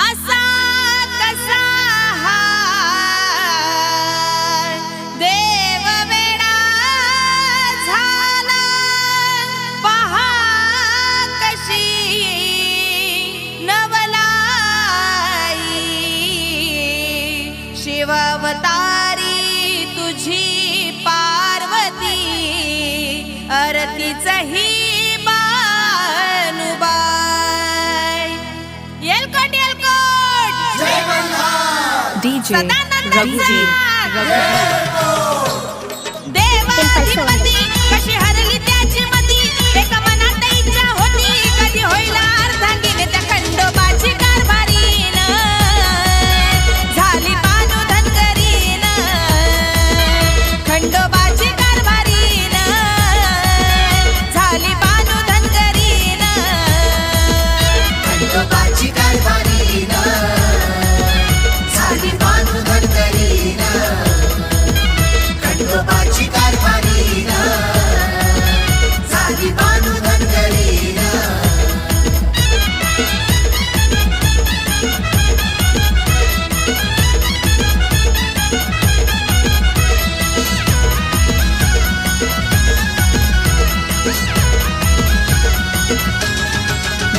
असा कसा हा देव वेडा झाला पहा कशी नवलाई शिवावतारी तुझी पार्वती अरतीचही DJ देवाधिपती कशी हरली त्याची मती एका मनात इच्छा होती कधी होईल अर्धांगिनी त्या खंडोबाची कारभारीन झाली पानू धनगरीन खंडोबाची कारभारीन झाली पानू धनगरीन खंडोबाची कारभारीन झाली पानू धनगरीन खंडोबाची कारभारीन झाली पानू धनगरीन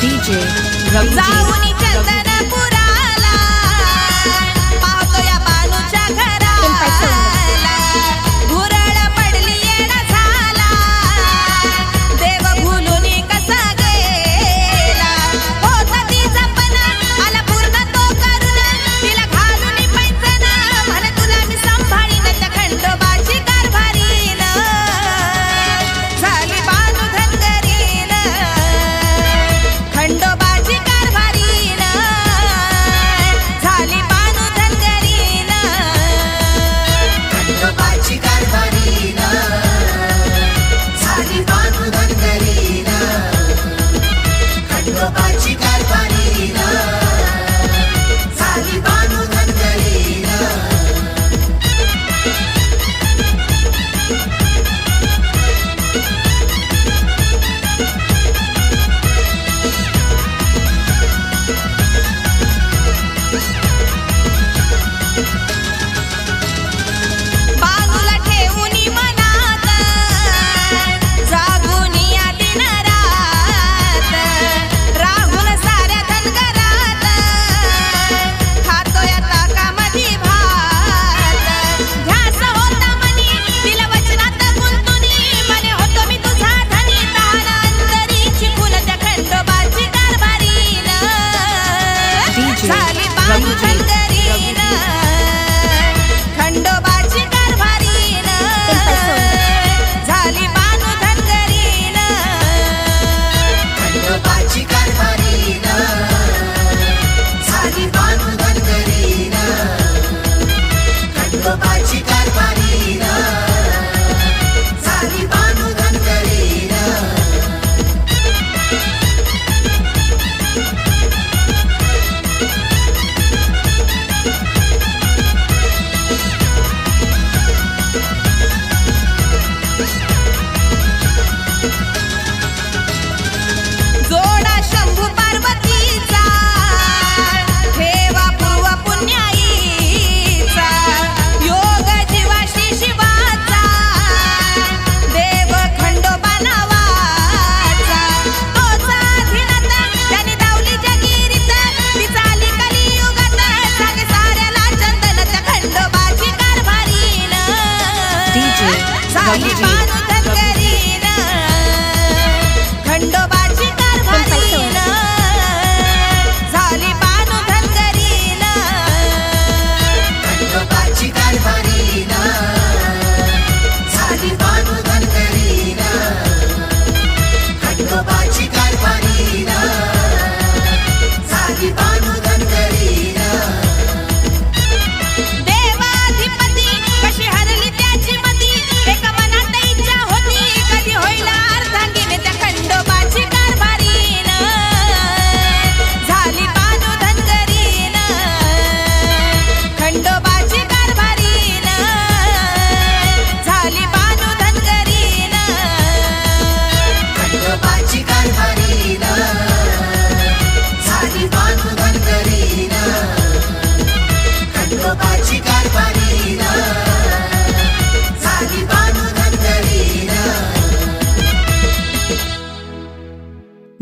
DJ जाऊनी चंदनपुराला पाहतो या बानूच्या घराला भुरळ पडली येणं झाला देव भुलून कसा गेला होता तिचा पण आला पूर्ण तो करून तिला घालून पैंजण म्हणे तुला मी सांभाळीन त्या खंडोबाची कारभारीन झाली बानू धनगरीन खंडोबाची कारभारीन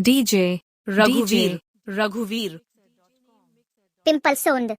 DJ रघुवीर रघुवीर पिंपल सोंड